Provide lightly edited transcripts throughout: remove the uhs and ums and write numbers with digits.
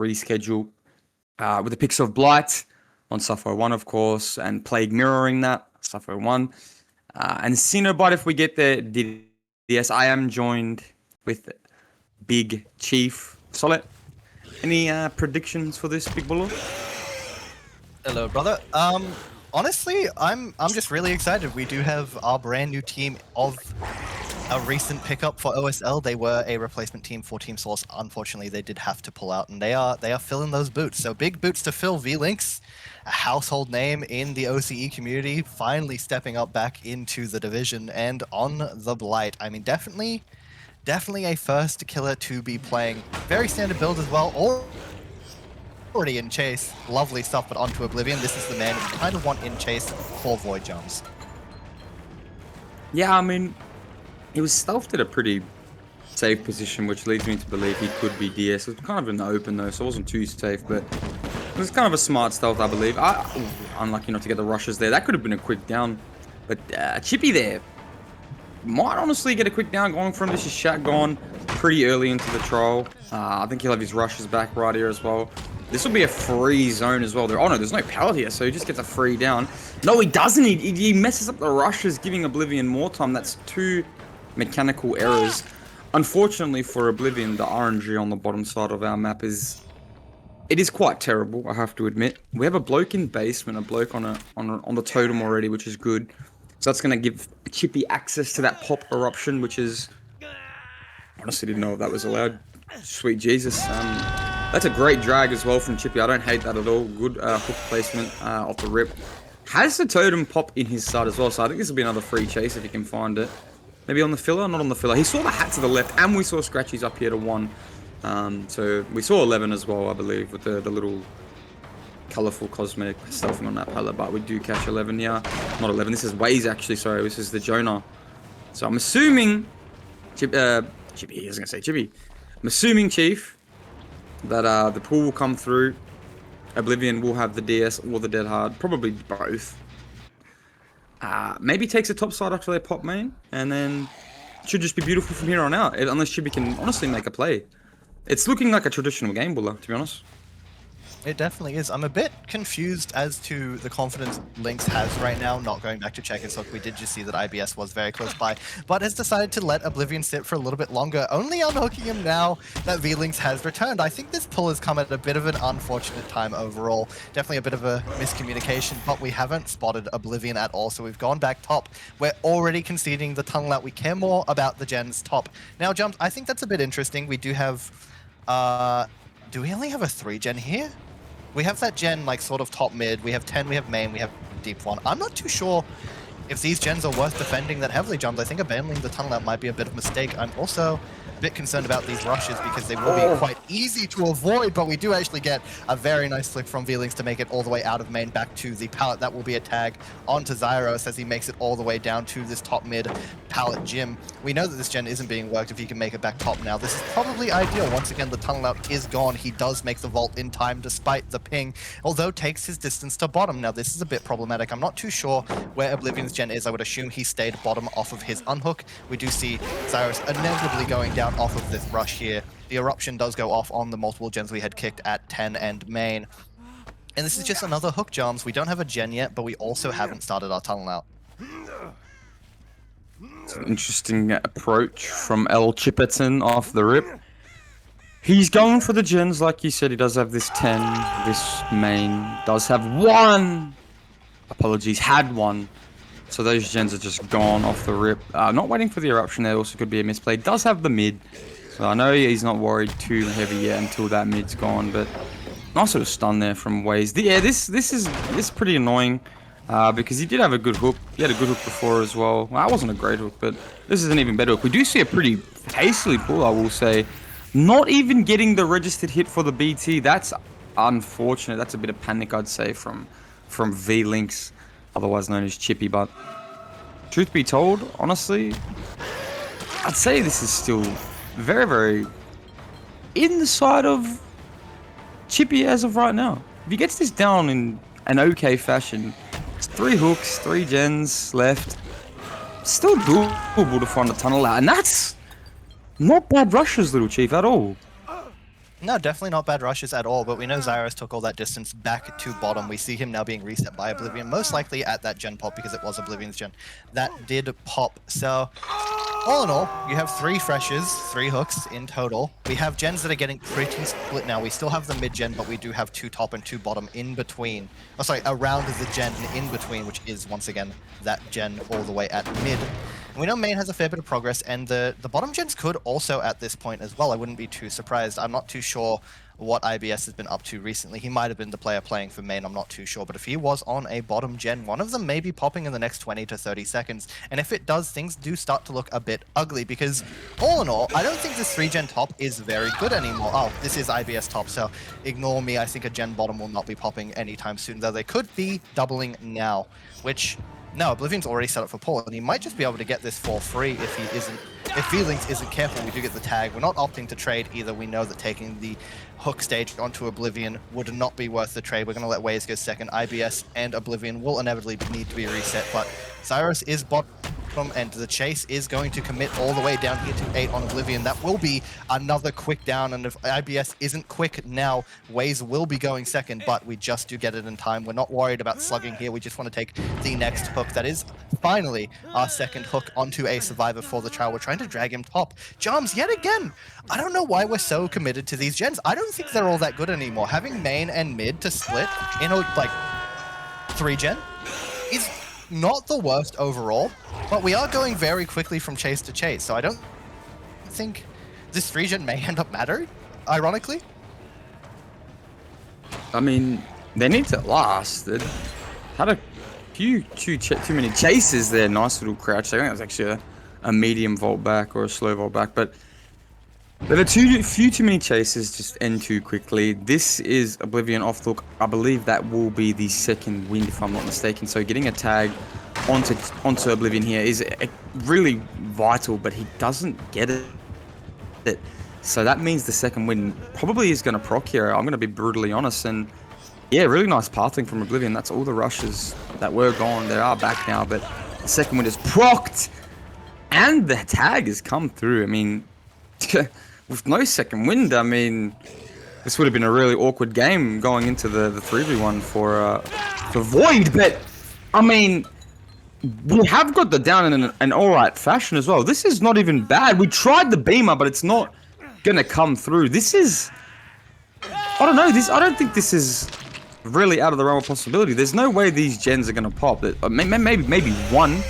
reschedule with the picks of Blight on Suffer 1, of course, and Plague mirroring that, Suffer 1. And Cenobite if we get the DS. I am joined with Big Chief. Solid. Any predictions for this, Big Buller? Hello, brother. Honestly, I'm just really excited. We do have our brand new team of a recent pickup for OSL. They were a replacement team for Team Source. Unfortunately, they did have to pull out, and they are filling those boots. So big boots to fill. V-Lynx, a household name in the OCE community, finally stepping up back into the division and on the Blight. I mean, definitely a first killer to be playing. Very standard build as well. Already in chase. Lovely stuff, but onto Oblivion. This is the man you kind of want in chase for Void Jumps. Yeah, I mean, he was stealthed at a pretty safe position, which leads me to believe he could be DS. It was kind of in the open though, so it wasn't too safe, but it was kind of a smart stealth, I believe. Unlucky not to get the rushes there. That could have been a quick down, but Chippy there might honestly get a quick down going from this. Is Shat gone pretty early into the trial. I think he'll have his rushes back right here as well. This will be a free zone as well. Oh no, there's no pallet here, so he just gets a free down. No, he doesn't. He messes up the rushes, giving Oblivion more time. That's 2 mechanical errors. Unfortunately for Oblivion, the RNG on the bottom side of our map is quite terrible, I have to admit. We have a bloke in basement, a bloke on the totem already, which is good. So that's gonna give Chippy access to that pop eruption, which is honestly didn't know if that was allowed. Sweet Jesus. That's a great drag as well from Chippy. I don't hate that at all. Good hook placement off the rip. Has the totem pop in his side as well, so I think this will be another free chase if he can find it. Maybe on the filler? Not on the filler. He saw the hat to the left, and we saw Scratchies up here to 1. So we saw 11 as well, I believe, with the little colourful cosmetic stuffing on that palette, but we do catch 11, yeah. Not 11, this is Waze actually, sorry, this is the Jonah. So I'm assuming, Chippy, I was going to say Chippy. I'm assuming, Chief, that the pool will come through. Oblivion will have the DS or the Dead Hard, probably both. Maybe takes a top side after their pop main, and then should just be beautiful from here on out, unless Chippy can honestly make a play. It's looking like a traditional game buller, to be honest. It definitely is. I'm a bit confused as to the confidence Lynx has right now, not going back to check his hook. We did just see that IBS was very close by, but has decided to let Oblivion sit for a little bit longer, only unhooking him now that V-Lynx has returned. I think this pull has come at a bit of an unfortunate time overall. Definitely a bit of a miscommunication, but we haven't spotted Oblivion at all, so we've gone back top. We're already conceding the tunnel out. We care more about the gens top. Now, Jumps, I think that's a bit interesting. We do have... do we only have a 3-gen here? We have that gen, like, sort of top mid. We have 10, we have main, we have deep 1. I'm not too sure if these gens are worth defending that heavily, Jumps. I think abandoning the tunnel out might be a bit of a mistake. I'm also a bit concerned about these rushes because they will be quite easy to avoid, but we do actually get a very nice flick from V-Lynx to make it all the way out of main back to the pallet. That will be a tag onto Zyros as he makes it all the way down to this top mid pallet gym. We know that this gen isn't being worked if he can make it back top now. This is probably ideal. Once again, the tunnel out is gone. He does make the vault in time despite the ping, although takes his distance to bottom. Now, this is a bit problematic. I'm not too sure where Oblivion's gen is. I would assume he stayed bottom off of his unhook. We do see Zyros inevitably going down off of this rush here. The eruption does go off on the multiple gens we had kicked at 10 and main. And this is just another hook, Jams. We don't have a gen yet, but we also haven't started our tunnel out. It's an interesting approach from L. Chipperton off the rip. He's going for the gens, like you said. He does have this 10. This main does have 1. Apologies, had 1. So those gens are just gone off the rip. Not waiting for the eruption there. Also could be a misplay. Does have the mid. So I know he's not worried too heavy yet until that mid's gone. But nice sort of stun there from Waze. Yeah, this is pretty annoying. Because he did have a good hook. He had a good hook before as well. Well, that wasn't a great hook, but this is an even better hook. We do see a pretty hastily pull, I will say. Not even getting the registered hit for the BT. That's unfortunate. That's a bit of panic, I'd say, from V-Lynx, otherwise known as Chippy. But truth be told, honestly, I'd say this is still very, very in the side of Chippy as of right now. If he gets this down in an okay fashion, it's 3 hooks, 3 gens left. Still doable to find a tunnel out, and that's not bad rushes, Little Chief, at all. No, definitely not bad rushes at all, but we know Zyros took all that distance back to bottom. We see him now being reset by Oblivion, most likely at that gen pop because it was Oblivion's gen. That did pop. So, all in all, you have 3 freshes, 3 hooks in total. We have gens that are getting pretty split now. We still have the mid gen, but we do have 2 top and 2 bottom in between. Oh, sorry, around the gen in between, which is, once again, that gen all the way at mid. And we know main has a fair bit of progress, and the bottom gens could also at this point as well. I wouldn't be too surprised. I'm not too sure what IBS has been up to recently. He might have been the player playing for main, I'm not too sure. But if he was on a bottom gen, one of them may be popping in the next 20 to 30 seconds. And if it does, things do start to look a bit ugly because all in all, I don't think this 3-gen top is very good anymore. Oh, this is IBS top, so ignore me. I think a gen bottom will not be popping anytime soon, though they could be doubling now, which... No, Oblivion's already set up for Paul, and he might just be able to get this for free if he isn't. If Feelings isn't careful, we do get the tag. We're not opting to trade either. We know that taking the hook stage onto Oblivion would not be worth the trade. We're going to let Waze go second. IBS and Oblivion will inevitably need to be reset, but Zyros is bottom, and the chase is going to commit all the way down here to 8 on Oblivion. That will be another quick down, and if IBS isn't quick now, Waze will be going second, but we just do get it in time. We're not worried about slugging here. We just want to take the next hook. That is finally our second hook onto a survivor for the trial. We're trying to drag him top. Jams, yet again, I don't know why we're so committed to these gens. I don't think they're all that good anymore. Having main and mid to split in a, like, 3-gen is not the worst overall, but we are going very quickly from chase to chase, so I don't think this 3-gen may end up mattering, ironically. I mean, they need to last. They had a few too many chases there. Nice little crouch. I think that was actually a medium vault back or a slow vault back, but there are few too many chases, just end too quickly. This is Oblivion off look. I believe that will be the second wind, if I'm not mistaken. So getting a tag onto Oblivion here is really vital, but he doesn't get it. So that means the second win probably is going to proc here. I'm going to be brutally honest. And yeah, really nice pathing from Oblivion. That's all the rushes that were gone. They are back now, but the second win is procced. And the tag has come through. I mean, with no second wind, I mean, this would have been a really awkward game going into the 3v1 for Void. But, I mean, we have got the down in an alright fashion as well. This is not even bad. We tried the beamer, but it's not going to come through. This is... I don't know. I don't think this is really out of the realm of possibility. There's no way these gens are going to pop. Maybe one.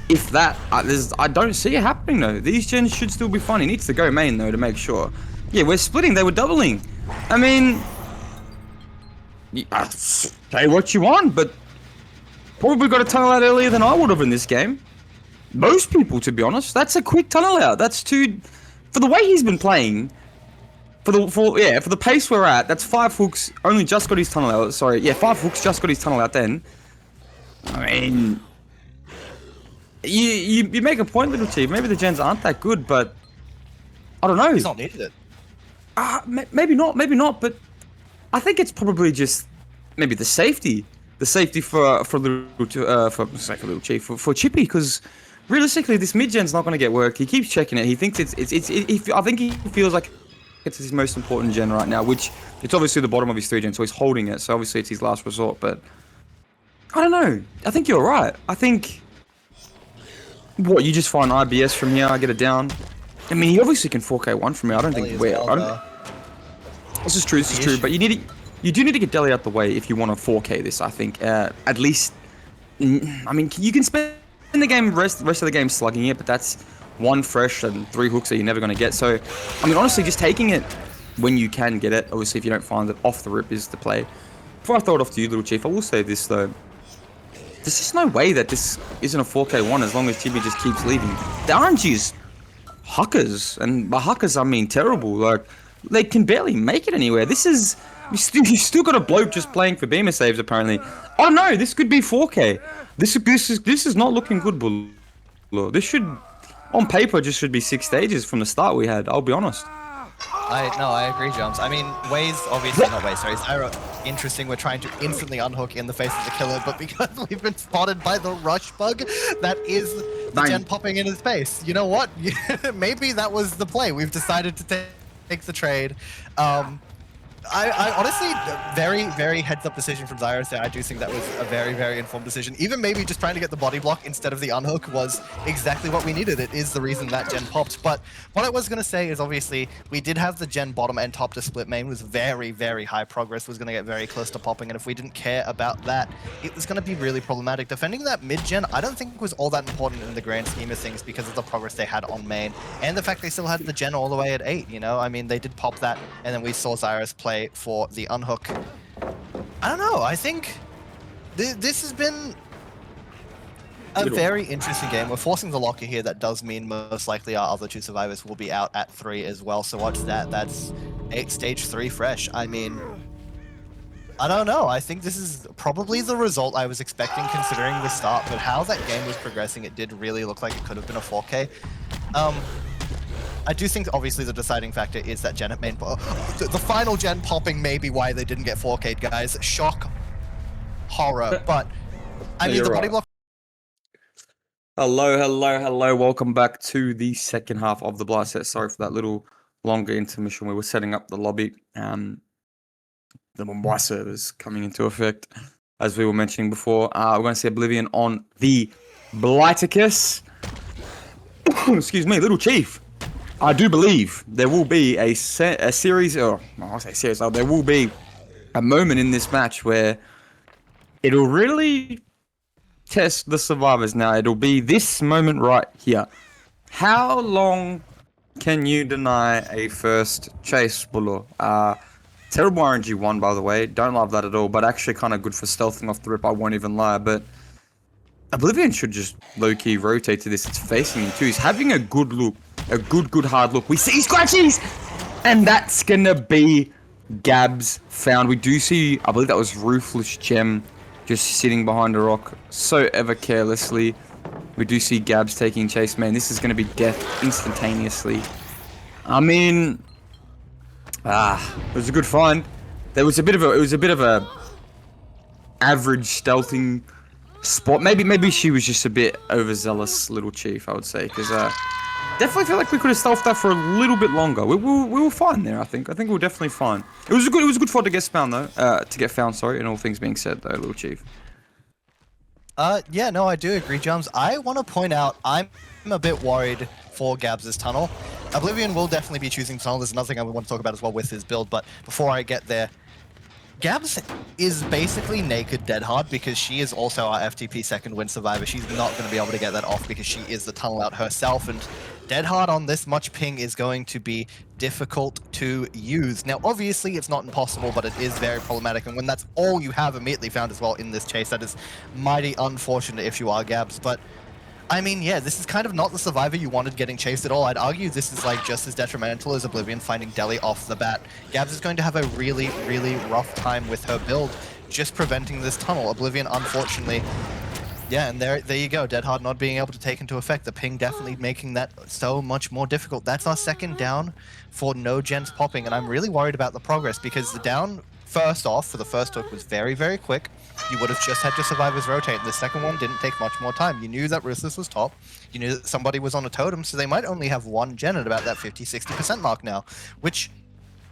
If that, I don't see it happening though. These gens should still be fun. He needs to go main though to make sure. Yeah, we're splitting. They were doubling. I mean, say what you want, but probably got a tunnel out earlier than I would have in this game. Most people, to be honest. That's a quick tunnel out. That's too, for the way he's been playing. For the pace we're at, that's 5 hooks. Only just got his tunnel out. Sorry, yeah, 5 hooks just got his tunnel out. Then, I mean. You make a point, Little Chief. Maybe the gens aren't that good, but I don't know. He's not needed it. Maybe not. But I think it's probably just maybe the safety for Little Chief for Chippy, because realistically, this mid gen's not going to get work. He keeps checking it. He thinks I think he feels like it's his most important gen right now, which it's obviously the bottom of his 3-gen, so he's holding it. So obviously it's his last resort. But I don't know. I think you're right. I think. What, you just find IBS from here, I get it down? I mean, he obviously can 4K1 from here. I don't think this is true, but you do need to get Deli out the way if you want to 4K this, I think. At least, I mean, you can spend the game, rest of the game slugging it, but that's 1 fresh and 3 hooks that you're never going to get. So, I mean, honestly, just taking it when you can get it, obviously, if you don't find it off the rip is the play. Before I throw it off to you, Little Chief, I will say this, though. There's just no way that this isn't a 4K1 as long as Chibi just keeps leaving. The RNG is huckers, and by huckers I mean terrible. Like, they can barely make it anywhere. This is... You still got a bloke just playing for beamer saves, apparently. Oh no, this could be 4K. This is not looking good, Bull. This should... On paper, just should be 6 stages from the start we had, I'll be honest. I agree, Jones. I mean, Waze, obviously not Waze, sorry, Zyro, interesting. We're trying to instantly unhook in the face of the killer, but because we've been spotted by the rush bug, that is the gen popping in his face. You know what? Maybe that was the play. We've decided to take the trade. I honestly, very heads-up decision from Zyros there. I do think that was a very informed decision. Even maybe just trying to get the body block instead of the unhook was exactly what we needed. It is the reason that gen popped. But what I was going to say is obviously we did have the gen bottom and top to split main was very high progress, was going to get very close to popping. And if we didn't care about that, it was going to be really problematic. Defending that mid-gen, I don't think was all that important in the grand scheme of things because of the progress they had on main. And the fact they still had the gen all the way at 8, you know? I mean, they did pop that, and then we saw Zyros play for the unhook. I don't know. I think this has been a very interesting game. We're forcing the locker here. That does mean most likely our other 2 survivors will be out at 3 as well. So watch that. That's 8 stage 3 fresh. I mean, I don't know. I think this is probably the result I was expecting considering the start, but how that game was progressing, it did really look like it could have been a 4K. I do think obviously the deciding factor is that gen at main. The final gen popping may be why they didn't get 4K, guys. Shock, horror, but I mean the body block. Hello. Welcome back to the second half of the blast set. Sorry for that little longer intermission. We were setting up the lobby. The Mumbai servers coming into effect, as we were mentioning before. We're going to see Oblivion on the Blighticus. Excuse me, Little Chief. I do believe there will be a series, or I'll say series, there will be a moment in this match where it'll really test the survivors. Now, it'll be this moment right here. How long can you deny a first chase, Bulu? Terrible RNG 1, by the way. Don't love that at all, but actually kind of good for stealthing off the rip, I won't even lie. But Oblivion should just low-key rotate to this. It's facing him too. He's having a good look. A good hard look. We see scratchies! And that's gonna be Gabs found. We do see, I believe that was Ruthless Gem just sitting behind a rock so ever carelessly. We do see Gabs taking chase. Man, this is gonna be death instantaneously. I mean, it was a good find. There was a bit of a average stealthing spot. Maybe she was just a bit overzealous, Little Chief, I would say, because definitely feel like we could have stealthed that for a little bit longer. We were fine there, I think. We were definitely fine. It was a good fight to get found though. Sorry, and all things being said though, Little Chief. Yeah, no, I do agree, Jums. I want to point out I'm a bit worried for Gabs' tunnel. Oblivion will definitely be choosing tunnel. There's another thing I want to talk about as well with his build, but before I get there, Gabs is basically naked dead hard because she is also our FTP second win survivor. She's not going to be able to get that off because she is the tunnel out herself, and dead hard on this much ping is going to be difficult to use. Now, obviously, it's not impossible, but it is very problematic, and when that's all you have immediately found as well in this chase, that is mighty unfortunate if you are Gabs, but I mean, yeah, this is kind of not the survivor you wanted getting chased at all. I'd argue this is like just as detrimental as Oblivion finding Deli off the bat. Gabs is going to have a really rough time with her build, just preventing this tunnel. Oblivion, unfortunately, yeah, and there you go. Dead hard not being able to take into effect. The ping definitely making that so much more difficult. That's our second down for no gens popping, and I'm really worried about the progress because the down first off for the first hook was very quick. You would have just had your survivors rotate. The second one didn't take much more time. You knew that Ruthless was top. You knew that somebody was on a totem, so they might only have one gen at about that 50-60% mark now, which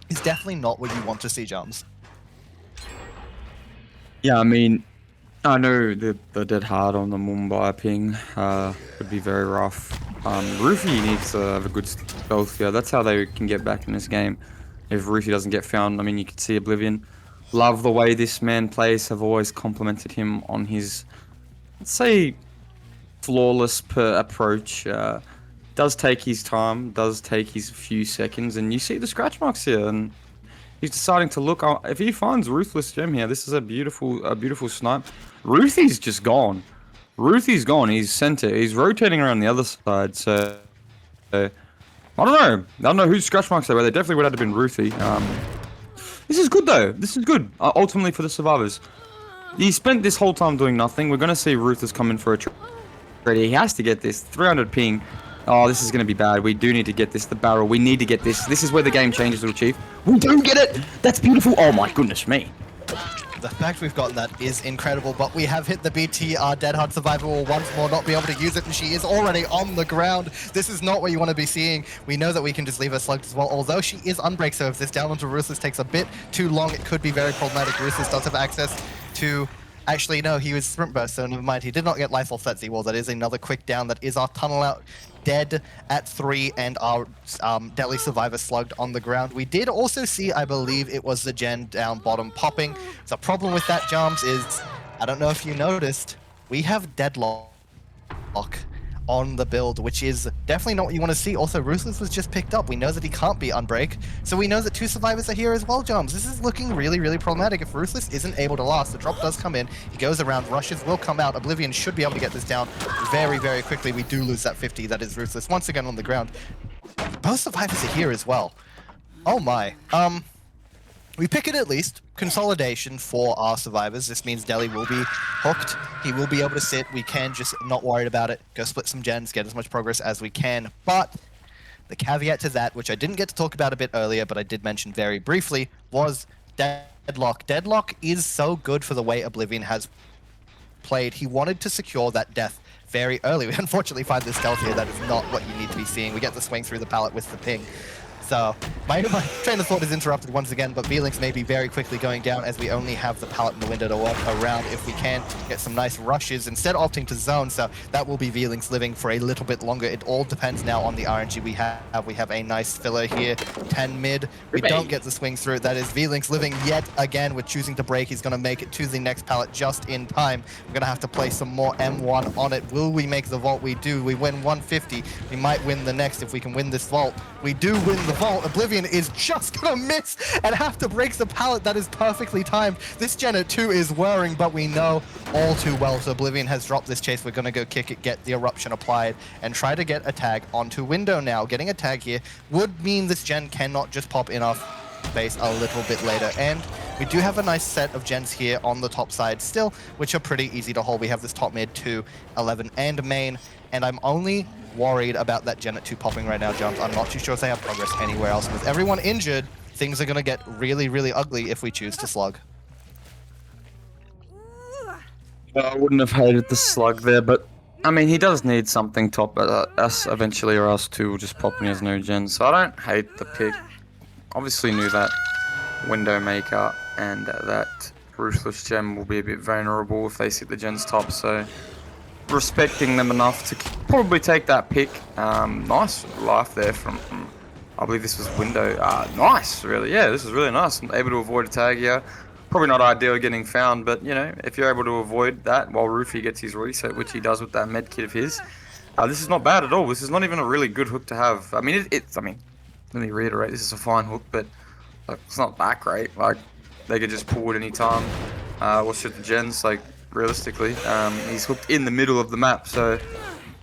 is definitely not what you want to see, Jums. Yeah, I mean, I know the dead hard on the Mumbai ping would be very rough. Roofy needs to have a good stealth here. That's how they can get back in this game. If Roofy doesn't get found, I mean, you can see Oblivion. Love the way this man plays. Have always complimented him on his, let's say, flawless approach. Does take his time, does take his few seconds, and you see the scratch marks here. And he's deciding to look. If he finds Ruthless Gem here, this is a beautiful snipe. Ruthie's just gone. Ruthie's gone. He's center. He's rotating around the other side. So I don't know whose scratch marks they were. They definitely would have been Ruthie. This is good though. This is good. Ultimately for the survivors. He spent this whole time doing nothing. We're gonna see Ruthless come in for a trade. He has to get this 300 ping. Oh, this is gonna be bad. We do need to get this. The barrel. We need to get this. This is where the game changes, Little Chief. We don't get it. That's beautiful. Oh my goodness me. The fact we've gotten that is incredible, but we have hit the BT. Our Dead Hard Survivor will once more not be able to use it, and she is already on the ground. This is not what you want to be seeing. We know that we can just leave her slugged as well, although she is unbreak, so if this down onto Ruthless takes a bit too long, it could be very problematic. Ruthless does have access to... Actually, no, he was Sprint Burst, so never mind. He did not get Lethal Fetsy Wall. That is another quick down. That is our Tunnel Out dead at 3, and our Deadly Survivor slugged on the ground. We did also see, I believe it was the gen down bottom popping. The problem with that, Jams, is, I don't know if you noticed, we have Deadlock on the build, which is definitely not what you want to see. Also, Ruthless was just picked up. We know that he can't be Unbreak, so we know that 2 survivors are here as well, Jams. This is looking really, really problematic. If Ruthless isn't able to last, the drop does come in. He goes around, rushes will come out. Oblivion should be able to get this down very, very quickly. We do lose that 50. That is Ruthless once again on the ground. Both survivors are here as well. Oh my. We pick it at least. Consolidation for our survivors. This means Deli will be hooked. He will be able to sit. We can just not worried about it. Go split some gens, get as much progress as we can. But the caveat to that, which I didn't get to talk about a bit earlier, but I did mention very briefly, was Deadlock. Deadlock is so good for the way Oblivion has played. He wanted to secure that death very early. We unfortunately find this stealth here. That is not what you need to be seeing. We get the swing through the pallet with the ping. So, my train of thought is interrupted once again, but V-Links may be very quickly going down as we only have the pallet in the window to work around if we can get some nice rushes, instead opting to zone, so that will be V-Links living for a little bit longer. It all depends now on the RNG we have. We have a nice filler here, 10 mid. We don't get the swing through. That is V-Links living yet again with choosing to break. He's going to make it to the next pallet just in time. We're going to have to place some more M1 on it. Will we make the vault? We do. We win 150. We might win the next if we can win this vault. We do win the vault. Oblivion is just gonna miss and have to break the pallet. That is perfectly timed. This gen at 2 is whirring, but we know all too well. So Oblivion has dropped this chase. We're gonna go kick it, get the eruption applied, and try to get a tag onto window now. Getting a tag here would mean this gen cannot just pop in off base a little bit later. And we do have a nice set of gens here on the top side still, which are pretty easy to hold. We have this top mid 2, 11, and main. And I'm only worried about that gen at 2 popping right now, Jumps. I'm not too sure if they have progress anywhere else. With everyone injured, things are going to get really, really ugly if we choose to slug. I wouldn't have hated the slug there, but I mean, he does need something top us eventually, or else 2 will just pop and he has no gen. So I don't hate the pick. Obviously knew that window maker and that Ruthless gem will be a bit vulnerable if they sit the gens top, so respecting them enough to probably take that pick. Nice life there from I believe this was window. Nice, really. Yeah, this is really nice. I'm able to avoid a tag here. Probably not ideal getting found, but you know, if you're able to avoid that while Roofy gets his reset, which he does with that med kit of his, this is not bad at all. This is not even a really good hook to have. I mean, I mean, let me reiterate, this is a fine hook, but like, it's not that great. Like, they could just pull it any time. Or shoot the gens, like, realistically. He's hooked in the middle of the map, so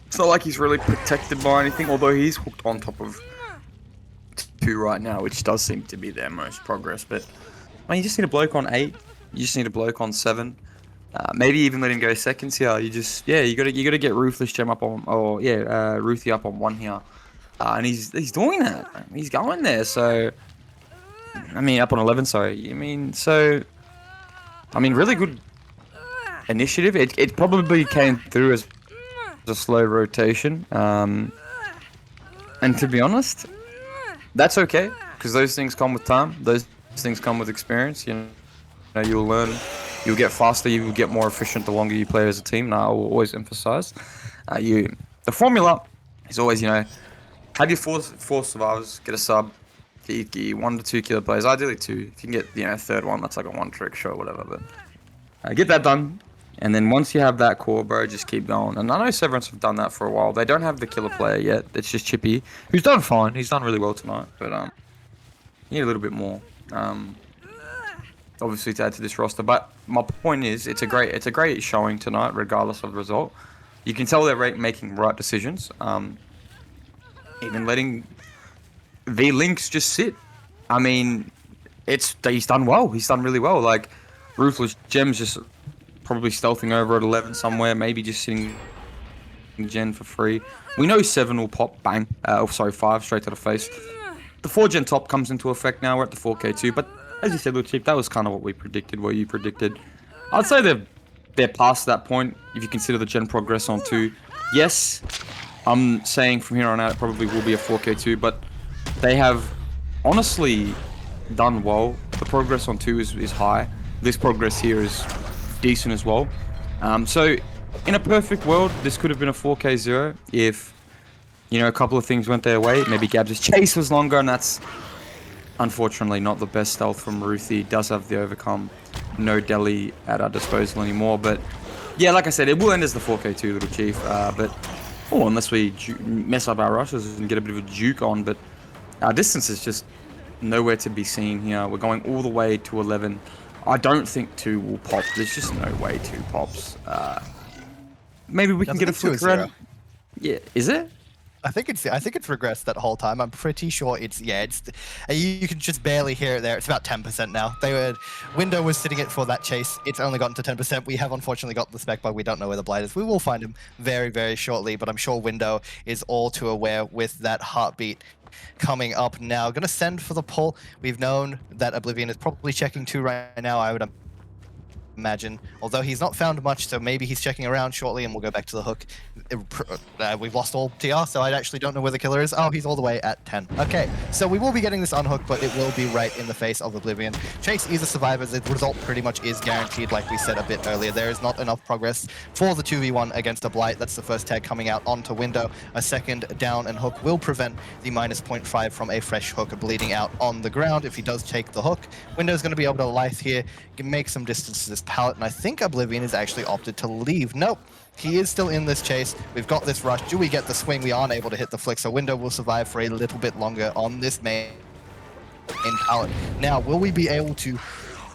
it's not like he's really protected by anything, although he's hooked on top of 2 right now, which does seem to be their most progress. But I mean, you just need a bloke on 8, you just need a bloke on 7, maybe even let him go seconds here. You just, yeah, you gotta get Ruthless gem up on, or yeah, Ruthie up on 1 here, and he's doing that. He's going there. So I mean, up on 11. Sorry. I mean, so I mean, really good initiative. It probably came through as a slow rotation, and to be honest, that's okay, because those things come with time. Those things come with experience. You know, you'll learn, you'll get faster, you'll get more efficient the longer you play as a team. And I will always emphasize, the formula is always, you know, have your four survivors, get a sub, get your 1 to 2 killer players, ideally 2. If you can get, you know, a third one, that's like a 1 trick shot, whatever. But get that done. And then once you have that core, bro, just keep going. And I know Severance have done that for a while. They don't have the killer player yet. It's just Chippy, who's done fine. He's done really well tonight. But you need a little bit more, obviously, to add to this roster. But my point is, it's a great showing tonight, regardless of the result. You can tell they're making right decisions. Even letting V-Links just sit. I mean, he's done well. He's done really well. Like, Ruthless Gem's just probably stealthing over at 11 somewhere, maybe just sitting gen for free. We know 7 will pop, bang. 5 straight to the face. The 4 gen top comes into effect now. We're at the 4K2, but as you said, Little Chief, that was kind of what we predicted, what you predicted. I'd say they're past that point if you consider the gen progress on 2. Yes, I'm saying from here on out it probably will be a 4K2, but they have honestly done well. The progress on 2 is high. This progress here is decent as well. So in a perfect world, this could have been a 4K0 if, you know, a couple of things went their way. Maybe Gabs' chase was longer, and that's unfortunately not the best stealth from Ruthie. Does have the overcome. No Deli at our disposal anymore, but yeah, like I said, it will end as the 4K2, Little Chief. But unless we mess up our rushes and get a bit of a juke on, but our distance is just nowhere to be seen here. We're going all the way to 11. I don't think 2 will pop. There's just no way 2 pops. Maybe we can get a flick around. Yeah, is it? I think it's regressed that whole time. I'm pretty sure it's you can just barely hear it there. It's about 10% now. Window was sitting it for that chase. It's only gotten to 10%. We have unfortunately got the spec bug. We don't know where the blight is. We will find him very, very shortly, but I'm sure Window is all too aware with that heartbeat coming up now. Gonna send for the pull. We've known that Oblivion is probably checking 2 right now, I would imagine. Although he's not found much, so maybe he's checking around shortly and we'll go back to the hook. We've lost all TR, so I actually don't know where the killer is. Oh, he's all the way at 10. Okay, so we will be getting this unhooked, but it will be right in the face of Oblivion. Chase is a survivor. The result pretty much is guaranteed, like we said a bit earlier. There is not enough progress for the 2v1 against a blight. That's the first tag coming out onto Window. A second down and hook will prevent the -0.5 from a fresh hook bleeding out on the ground. If he does take the hook, Window's going to be able to lithe here, make some distance to this pallet, and I think Oblivion has actually opted to leave. Nope. He is still in this chase. We've got this rush. Do we get the swing? We aren't able to hit the flick, so Window will survive for a little bit longer on this main pallet. Now, will we be able to...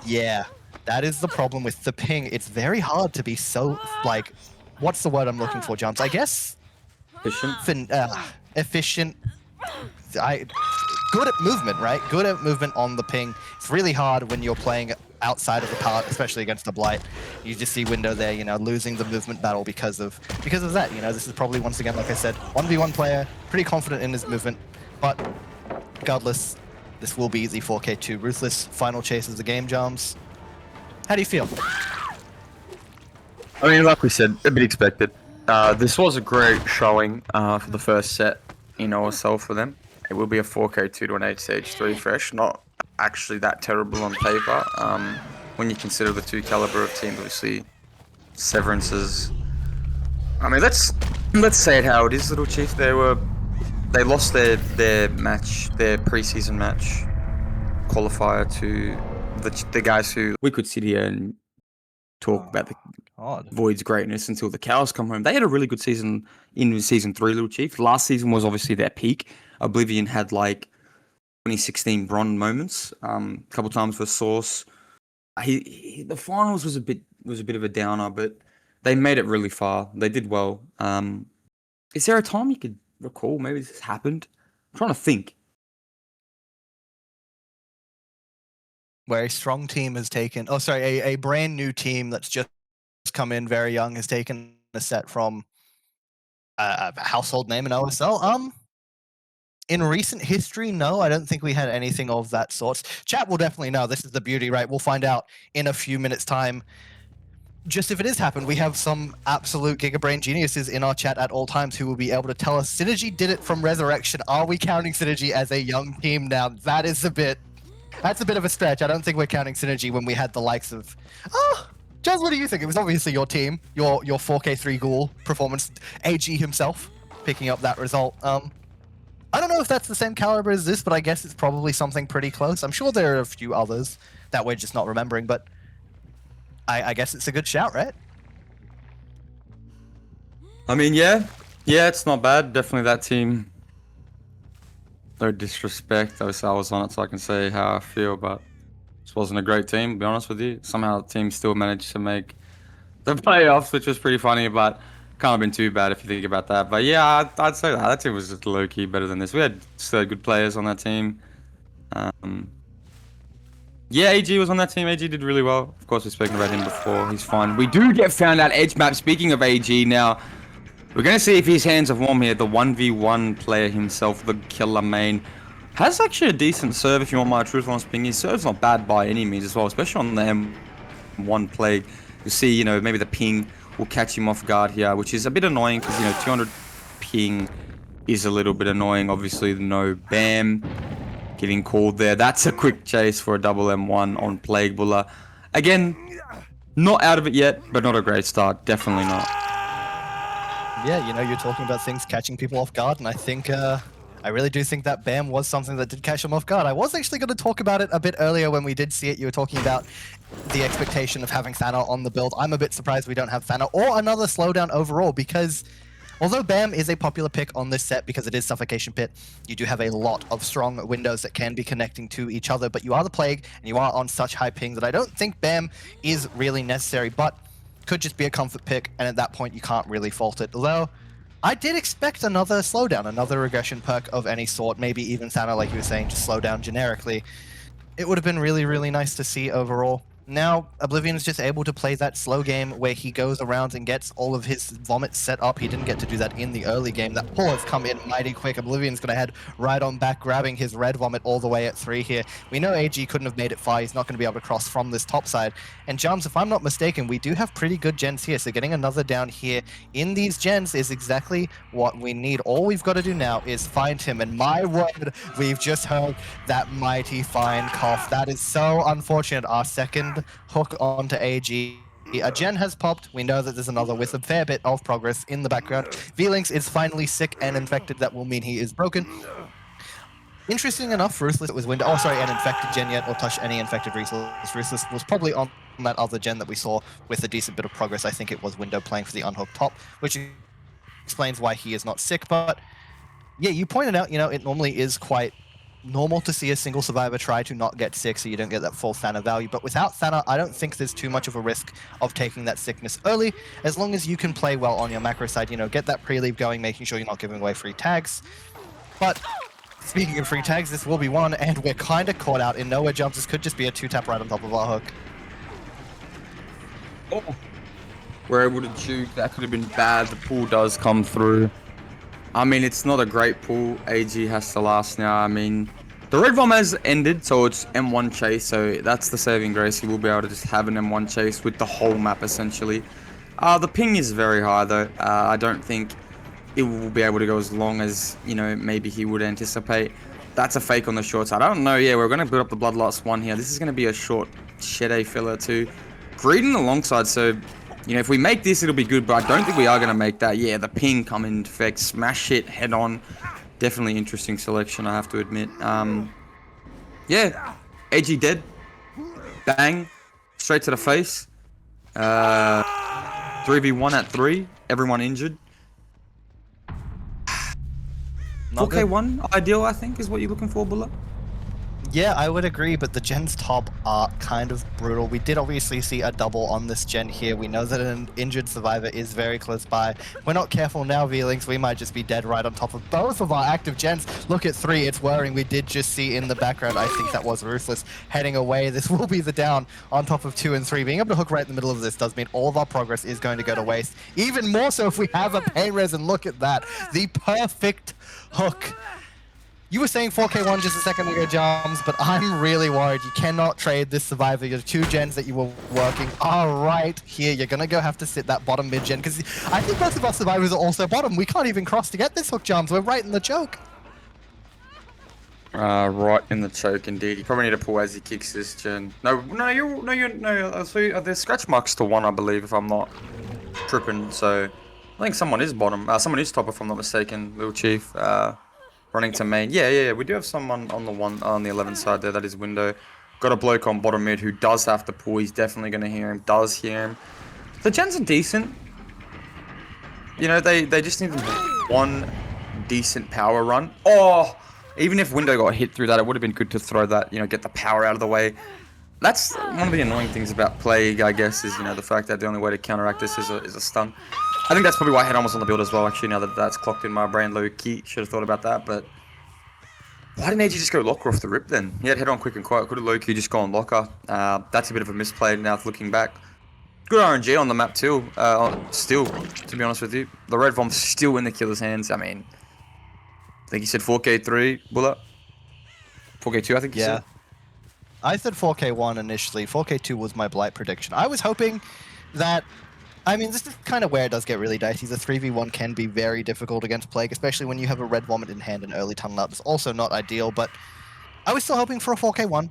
Yeah, that is the problem with the ping. It's very hard to be so, like... What's the word I'm looking for, Jumps? I guess... Efficient? Efficient. Good at movement, right? Good at movement on the ping. It's really hard when you're playing outside of the pallet, especially against a blight. You just see Window there, you know, losing the movement battle because of that. You know, this is probably, once again, like I said, 1v1 player, pretty confident in his movement, but regardless, this will be the 4K2 Ruthless final chase of the game, Jams. How do you feel? I mean, like we said, a bit expected. This was a great showing for the first set in OSL for them. It will be a 4K2 to an 8 stage 3 fresh, not actually that terrible on paper. When you consider the 2 caliber of teams, obviously Severance is... I mean, let's say it how it is, Little Chief. They lost their match, their preseason match qualifier to the guys who we could sit here and talk about the Void's greatness until the cows come home. They had a really good season in season 3, Little Chief. Last season was obviously their peak. Oblivion had like 2016 bronze moments, a couple times for Source. The finals was a bit of a downer, but they made it really far. They did well. Is there a time you could recall maybe this happened? I'm trying to think. Where a strong team has taken, a brand new team that's just come in very young has taken a set from a household name in OSL. In recent history, no, I don't think we had anything of that sort. Chat will definitely know. This is the beauty, right? We'll find out in a few minutes' time. Just if it has happened, we have some absolute gigabrain geniuses in our chat at all times who will be able to tell us Synergy did it from Resurrection. Are we counting Synergy as a young team now? That's a bit of a stretch. I don't think we're counting Synergy when we had the likes of... Jazz, what do you think? It was obviously your team, your 4K3 Ghoul performance, AG himself picking up that result. I don't know if that's the same caliber as this, but I guess it's probably something pretty close. I'm sure there are a few others that we're just not remembering, but I guess it's a good shout, right? I mean, yeah, it's not bad. Definitely that team. No disrespect. Obviously, I was on it, so I can say how I feel, but this wasn't a great team, to be honest with you. Somehow the team still managed to make the playoffs, which was pretty funny, but can't have been too bad if you think about that. But yeah, I'd say that team was just low-key better than this. We had still good players on that team. Yeah, AG was on that team. AG did really well. Of course, we've spoken about him before. He's fine. We do get found out edge map. Speaking of AG now, we're going to see if his hands are warm here. The 1v1 player himself, the killer main. Has actually a decent serve if you want my truth honest opinion. His serve's not bad by any means as well, especially on the M1 Plague. You see, you know, maybe the ping will catch him off guard here, which is a bit annoying because, you know, 200 ping is a little bit annoying. Obviously, no BAM getting called there. That's a quick chase for a double M1 on Plague Buller. Again, not out of it yet, but not a great start. Definitely not. Yeah, you know, you're talking about things catching people off guard, and I think, I really do think that BAM was something that did catch them off guard. I was actually going to talk about it a bit earlier when we did see it. You were talking about the expectation of having Thana on the build. I'm a bit surprised we don't have Thana or another slowdown overall, because although BAM is a popular pick on this set because it is Suffocation Pit, you do have a lot of strong windows that can be connecting to each other, but you are the Plague, and you are on such high ping that I don't think BAM is really necessary, but could just be a comfort pick, and at that point you can't really fault it. Although, I did expect another slowdown, another regression perk of any sort, maybe even Thana, like you were saying, just slow down generically. It would have been really, really nice to see overall. Now, Oblivion is just able to play that slow game where he goes around and gets all of his vomits set up. He didn't get to do that in the early game. That pull has come in mighty quick. Oblivion's going to head right on back, grabbing his red vomit all the way at 3 here. We know AG couldn't have made it far. He's not going to be able to cross from this top side. And Jums, if I'm not mistaken, we do have pretty good gens here. So getting another down here in these gens is exactly what we need. All we've got to do now is find him. And my word, we've just heard that mighty fine cough. That is so unfortunate. Our second hook onto AG. A gen has popped. We know that there's another with a fair bit of progress in the background. Velynx is finally sick and infected. That will mean he is broken. Interesting enough, Ruthless was window. Oh, sorry, an infected gen yet, or touch any infected resource. Ruthless was probably on that other gen that we saw with a decent bit of progress. I think it was window playing for the unhooked top, which explains why he is not sick. But yeah, you pointed out, you know, it normally is quite normal to see a single survivor try to not get sick so you don't get that full Thana value, but without Thana, I don't think there's too much of a risk of taking that sickness early, as long as you can play well on your macro side, you know, get that pre-leave going, making sure you're not giving away free tags. But speaking of free tags, this will be one, and we're kind of caught out in nowhere jumps. This could just be a 2-tap right on top of our hook. Oh. We're able to juke. That could have been bad. The pull does come through. I mean, it's not a great pull. AG has to last now. I mean, the red bomb has ended, so it's M1 chase. So that's the saving grace. He will be able to just have an M1 chase with the whole map, essentially. The ping is very high, though. I don't think it will be able to go as long as, you know, maybe he would anticipate. That's a fake on the short side. I don't know. Yeah, we're going to build up the Bloodlust 1 here. This is going to be a short Shede filler, too. Greed on the long side, so... You know, if we make this, it'll be good, but I don't think we are going to make that. Yeah, the ping come into effect, smash it head on. Definitely interesting selection, I have to admit. Yeah, AG dead. Bang. Straight to the face. 3v1 at 3. Everyone injured. 4K1, ideal, I think, is what you're looking for, Buller. Yeah, I would agree, but the gens top are kind of brutal. We did obviously see a double on this gen here. We know that an injured survivor is very close by. If we're not careful now, Velynx, we might just be dead right on top of both of our active gens. Look at 3, it's worrying. We did just see in the background, I think that was Ruthless heading away. This will be the down on top of 2 and 3. Being able to hook right in the middle of this does mean all of our progress is going to go to waste. Even more so if we have a pain res, and look at that. The perfect hook. You were saying 4K1 just a second ago, Jams, but I'm really worried. You cannot trade this survivor. Your 2 gens that you were working are right here. You're going to go have to sit that bottom mid gen, because I think both of our survivors are also bottom. We can't even cross to get this hook, Jams. We're right in the choke. Right in the choke, indeed. You probably need to pull as he kicks this gen. No. So there's scratch marks to 1, I believe, if I'm not tripping. So I think someone is bottom. Someone is top, if I'm not mistaken. Little Chief. Running to main. Yeah. We do have someone on the 11 side there. That is window. Got a bloke on bottom mid who does have to pull. He's definitely going to hear him. Does hear him. The gens are decent. You know, they just need one decent power run. Oh, even if window got hit through that, it would have been good to throw that. You know, get the power out of the way. That's one of the annoying things about Plague, I guess, is, you know, the fact that the only way to counteract this is a stun. I think that's probably why Head-On was on the build as well, actually, now that that's clocked in my brain low-key. Should have thought about that, but... Why didn't AG just go Locker off the rip then? He had Head-On quick and quiet. Could have low-key just gone Locker. That's a bit of a misplay now looking back. Good RNG on the map too, still, to be honest with you. The red bomb's still in the killer's hands. I mean, I think he said 4K3, Buller. 4K2, I think you Yeah. said. I said 4K1 initially. 4K2 was my blight prediction. I was hoping that. I mean, this is kind of where it does get really dicey. The 3v1 can be very difficult against Plague, especially when you have a red vomit in hand and early tunnel up. It's also not ideal, but I was still hoping for a 4K1.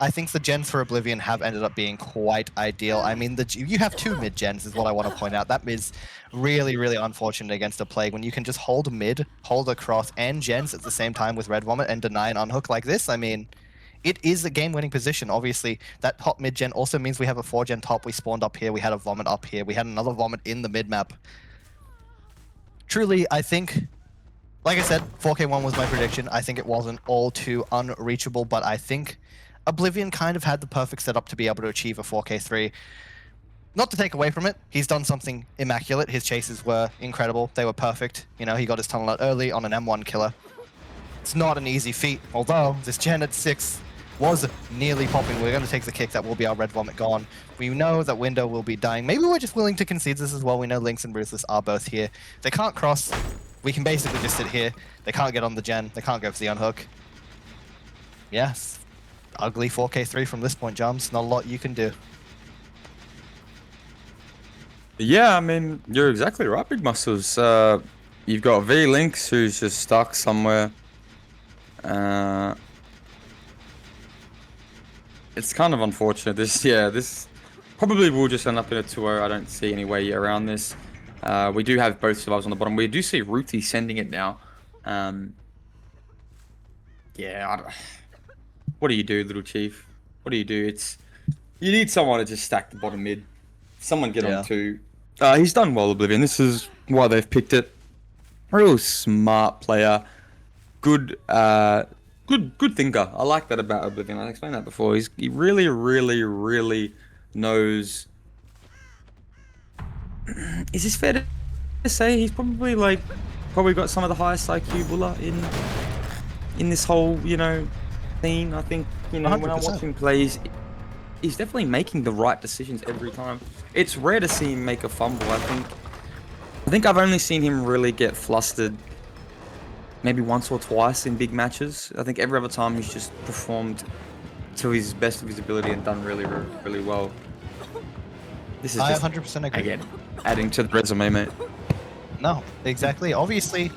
I think the gens for Oblivion have ended up being quite ideal. I mean, you have two mid gens, is what I want to point out. That is really, really unfortunate against a Plague when you can just hold mid, hold across, and gens at the same time with red vomit and deny an unhook like this. I mean, it is a game-winning position. Obviously, that top mid-gen also means we have a 4-gen top. We spawned up here. We had a vomit up here. We had another vomit in the mid-map. Truly, I think, like I said, 4K1 was my prediction. I think it wasn't all too unreachable, but I think Oblivion kind of had the perfect setup to be able to achieve a 4K3. Not to take away from it, he's done something immaculate. His chases were incredible. They were perfect. You know, he got his tunnel out early on an M1 killer. It's not an easy feat, although this gen at 6 was nearly popping. We're going to take the kick. That will be our red vomit gone. We know that Window will be dying. Maybe we're just willing to concede this as well. We know Lynx and Ruthless are both here. They can't cross. We can basically just sit here. They can't get on the gen. They can't go for the unhook. Yes. Ugly 4K3 from this point, Jums. Not a lot you can do. Yeah, I mean, you're exactly right, Big Muscles. You've got V Lynx who's just stuck somewhere. It's kind of unfortunate. This probably will just end up in a 2-0. I don't see any way around this. We do have both survivors on the bottom. We do see Ruthie sending it now. Yeah, what do you do, little chief? What do you do? You need someone to just stack the bottom mid. Someone get on two. He's done well, Oblivion. This is why they've picked it. Real smart player. Good thinker. I like that about Oblivion. I explained that before. He really, really, really knows. Is this fair to say? He's probably got some of the highest IQ buller in this whole, scene. I think, when I 100%. watch him play, he's definitely making the right decisions every time. It's rare to see him make a fumble. I think I've only seen him really get flustered maybe once or twice in big matches. I think every other time he's just performed to his best of his ability and done really, really well. This is I just 100% agree. again adding to the resume, mate. No, exactly. Obviously,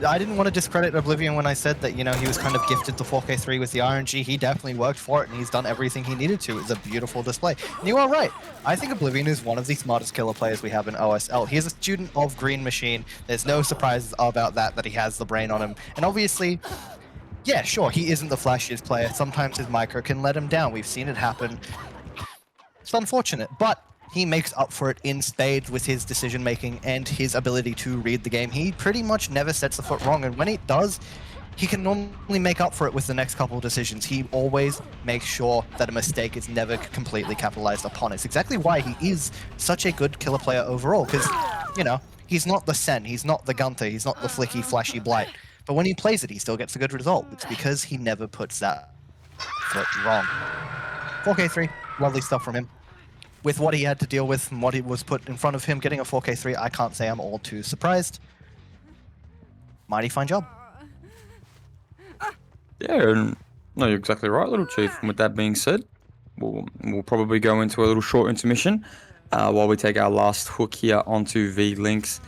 I didn't want to discredit Oblivion when I said that, he was kind of gifted to 4K3 with the RNG. He definitely worked for it, and he's done everything he needed to. It's a beautiful display. And you are right. I think Oblivion is one of the smartest killer players we have in OSL. He is a student of Green Machine. There's no surprises about that he has the brain on him. And obviously, yeah, sure, he isn't the flashiest player. Sometimes his micro can let him down. We've seen it happen. It's unfortunate, but he makes up for it in spades with his decision making and his ability to read the game. He pretty much never sets a foot wrong, and when he does, he can normally make up for it with the next couple of decisions. He always makes sure that a mistake is never completely capitalized upon. It's exactly why he is such a good killer player overall, because, he's not the Sen, he's not the Gunther, he's not the flicky, flashy Blight. But when he plays it, he still gets a good result. It's because he never puts that foot wrong. 4K3, lovely stuff from him. With what he had to deal with and what he was put in front of him, getting a 4K3, I can't say I'm all too surprised. Mighty fine job. Yeah, no, you're exactly right, little chief. And with that being said, we'll probably go into a little short intermission while we take our last hook here onto V Lynx,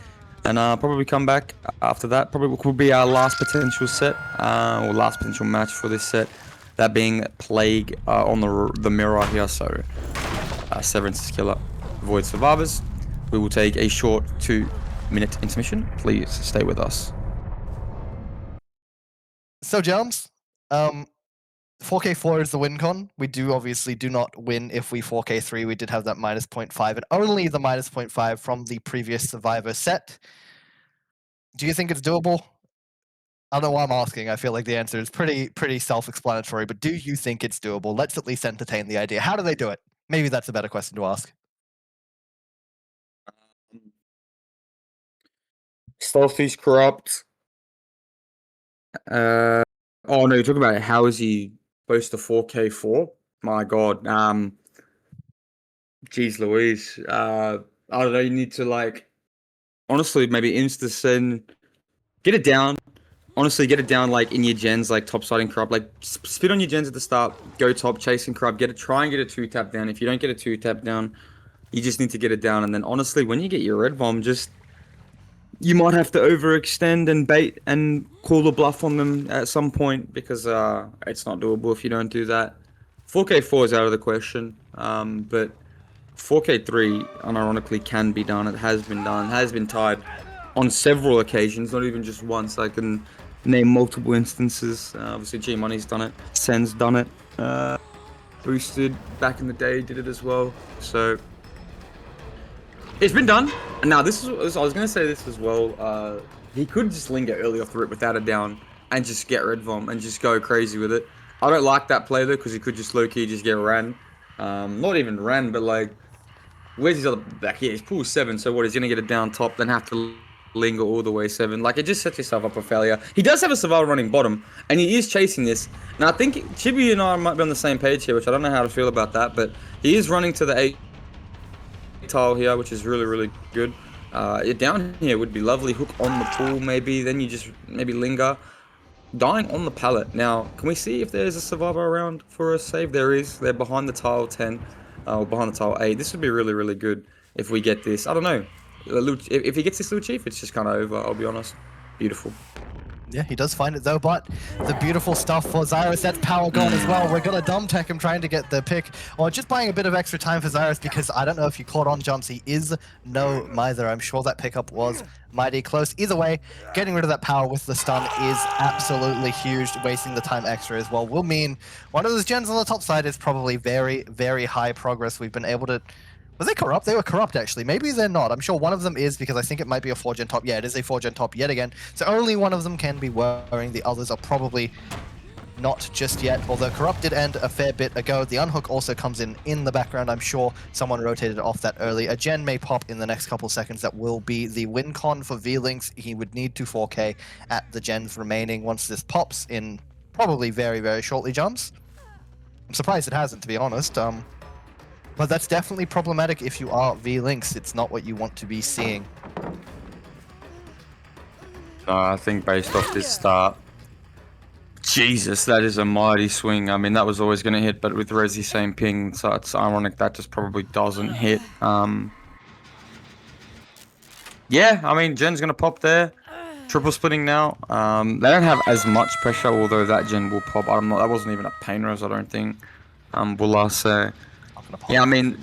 and probably come back after that. Probably will be our last potential set or last potential match for this set. That being Plague on the mirror here. So Severance is killer, Void survivors. We will take a short 2-minute intermission. Please stay with us. So, Jones, 4K4 is the win con. We obviously do not win if we 4K3. We did have that minus 0.5 and only the minus 0.5 from the previous Survivor set. Do you think it's doable? I don't know why I'm asking. I feel like the answer is pretty self-explanatory, but do you think it's doable? Let's at least entertain the idea. How do they do it? Maybe that's a better question to ask. Stealthy's corrupt. Oh no, you're talking about how is he supposed to 4K4? My God. Jeez Louise. I don't know, you need to honestly maybe insta send, get it down honestly, get it down like in your gens, like top siding corrupt, like spit on your gens at the start, go top, chasing corrupt, try and get a 2-tap down. If you don't get a 2-tap down, you just need to get it down. And then honestly, when you get your red bomb, just you might have to overextend and bait and call a bluff on them at some point because it's not doable if you don't do that. 4K4 is out of the question, but 4K3 unironically can be done. It has been done, has been tied on several occasions, not even just once. I can name multiple instances. Obviously, G Money's done it, Sen's done it, Boosted back in the day did it as well. So it's been done. Now this is I was gonna say this as well. He could just linger early off the rip without a down and just get red vom and just go crazy with it. I don't like that play though because he could just low key just get ran. Not even ran, but like where's his other back here? He's pool 7, so what? He's gonna get it down top, then have to linger all the way 7. Like it just sets yourself up for failure. He does have a survival running bottom, and he is chasing this. And I think Chibi and I might be on the same page here, which I don't know how to feel about that, but he is running to the 8 tile here, which is really, really good. Down here would be lovely. Hook on the pool, maybe. Then you just maybe linger. Dying on the pallet. Now, can we see if there's a survivor around for a save? There is. They're behind the tile 10, or behind the tile 8. This would be really, really good if we get this. I don't know. If he gets this little chief, it's just kind of over, I'll be honest. Beautiful. Yeah, he does find it though, but the beautiful stuff for Xyrus, that's power gone as well. We're gonna dumb tech him trying to get the pick, or just buying a bit of extra time for Xyrus because I don't know if you caught on, Jumps, he is no Mither. I'm sure that pickup was mighty close. Either way, getting rid of that power with the stun is absolutely huge. Wasting the time extra as well will mean one of those gens on the top side is probably very, very high progress. We've been able to... Was they corrupt? They were corrupt, actually. Maybe they're not. I'm sure one of them is because I think it might be a 4-gen top. Yeah, it is a 4-gen top yet again. So only one of them can be wearing. The others are probably not just yet. Although corrupt did end a fair bit ago. The unhook also comes in the background. I'm sure someone rotated off that early. A gen may pop in the next couple seconds. That will be the win con for V-Links. He would need to 4K at the gens remaining once this pops in probably very, very shortly, Jumps. I'm surprised it hasn't, to be honest. But that's definitely problematic if you are V-Links. It's not what you want to be seeing. I think based off this start, Jesus, that is a mighty swing. I mean, that was always going to hit, but with Resi same ping, so it's ironic that just probably doesn't hit. Yeah, I mean, Gen's going to pop there. Triple splitting now. They don't have as much pressure, although that Gen will pop. That wasn't even a pain res, I don't think. Will I say? Yeah, I mean,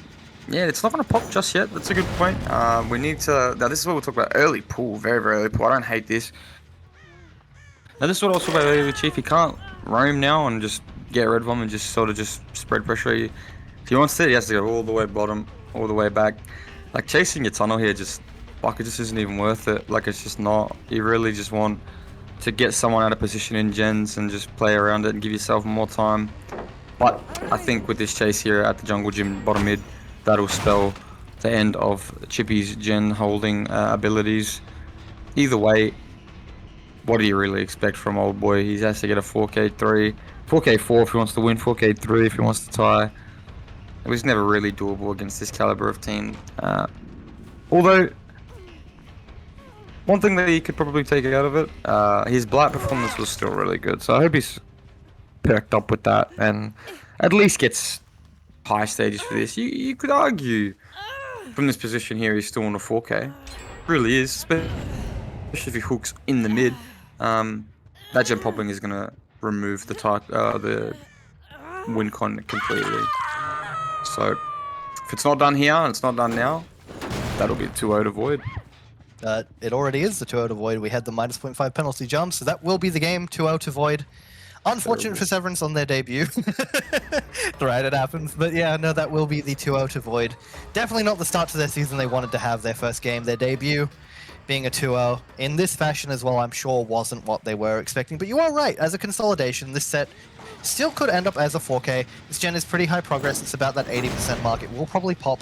yeah, it's not going to pop just yet. That's a good point. We need to... Now, this is what we'll talk about. Early pool. Very, very early pool. I don't hate this. Now, this is what I'll talk about earlier with Chief. He can't roam now and just get red bomb and just sort of just spread pressure. If he wants to, he has to go all the way bottom, all the way back. Like, chasing your tunnel here just... Like, it just isn't even worth it. Like, it's just not. You really just want to get someone out of position in gens and just play around it and give yourself more time. But I think with this chase here at the jungle gym bottom mid, that'll spell the end of Chippy's gen holding abilities. Either way, what do you really expect from old boy? He has to get a 4K3, 4K4 if he wants to win, 4K3 if he wants to tie. It was never really doable against this caliber of team. Although, one thing that he could probably take out of it, his Blight performance was still really good. So I hope he's perked up with that and at least gets high stages for this. You could argue from this position here he's still on a 4K. Really is, especially if he hooks in the mid. That gen popping is gonna remove the win con completely. So if it's not done here and it's not done now, that'll be a 2-0 to void. It already is the 2-0 to void. We had the minus 0.5 penalty jump, so that will be the game, 2-0 to void. Unfortunate for Severance on their debut. Right, it happens. But yeah, no, that will be the 2-0 to void. Definitely not the start to their season they wanted to have their first game. Their debut being a 2-0 in this fashion as well, I'm sure wasn't what they were expecting. But you are right, as a consolidation, this set still could end up as a 4K. This gen is pretty high progress. It's about that 80% mark. It will probably pop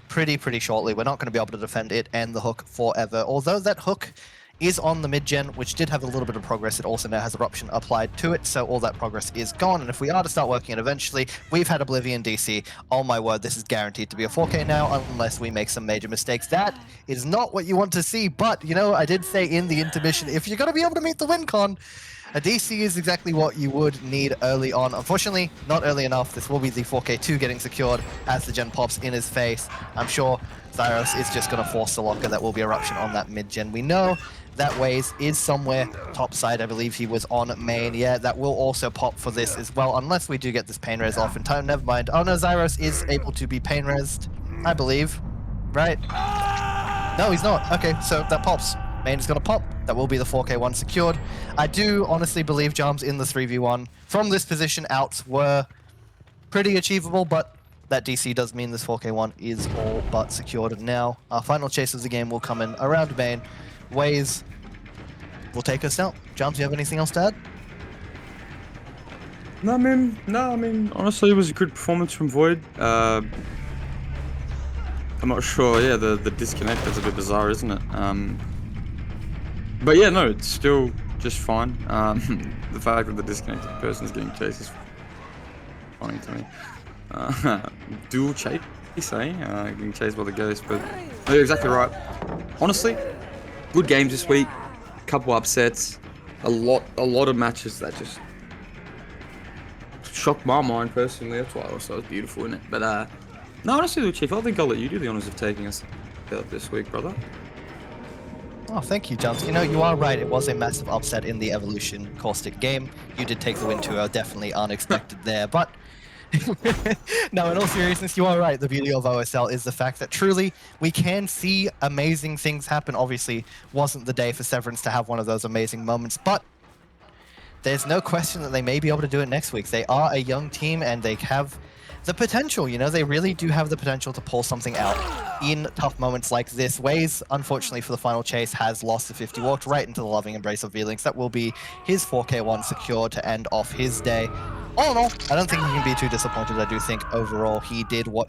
pretty shortly. We're not going to be able to defend it and the hook forever. Although that hook is on the mid-gen, which did have a little bit of progress. It also now has Eruption applied to it, so all that progress is gone. And if we are to start working it eventually, we've had Oblivion DC. Oh my word, this is guaranteed to be a 4K now, unless we make some major mistakes. That is not what you want to see, but, you know, I did say in the intermission, if you're going to be able to meet the win con, a DC is exactly what you would need early on. Unfortunately, not early enough. This will be the 4K2 getting secured as the gen pops in his face. I'm sure Zyros is just going to force the locker. That will be Eruption on that mid-gen. We know that Waze is somewhere top side. I believe he was on main. Yeah, that will also pop for this as well, unless we do get this pain res off in time. Never mind. Oh no, Zyros is able to be pain resed, I believe. Right? No, he's not. Okay, so that pops. Main is going to pop. That will be the 4K1 secured. I do honestly believe jumps in the 3v1 from this position outs were pretty achievable, but that DC does mean this 4K1 is all but secured now. Our final chase of the game will come in around main. Waze will take us out. Jumps, you have anything else to add? No, I mean, honestly, it was a good performance from Void. I'm not sure. Yeah, the disconnect is a bit bizarre, isn't it? But yeah, no, it's still just fine. The fact that the disconnected person is getting chased is funny to me. Dual chase, getting chased by the ghost, but no, you're exactly right. Honestly, good games this week. Couple upsets, a lot of matches that just shocked my mind personally. That's why I thought it was beautiful, innit? But no, honestly, Chief, I think I'll let you do the honors of taking us out this week, brother. Oh, thank you, Jumps. You know, you are right. It was a massive upset in the Evolution Caustic game. You did take the win 2-0, definitely unexpected there. But no, in all seriousness, you are right. The beauty of OSL is the fact that truly we can see amazing things happen. Obviously, wasn't the day for Severance to have one of those amazing moments, but there's no question that they may be able to do it next week. They are a young team and they have the potential, you know, they really do have the potential to pull something out in tough moments like this. Waze, unfortunately for the final chase, has lost the 50, walked right into the loving embrace of V-Links. That will be his 4K1 secure to end off his day. All in all, I don't think he can be too disappointed. I do think overall he did what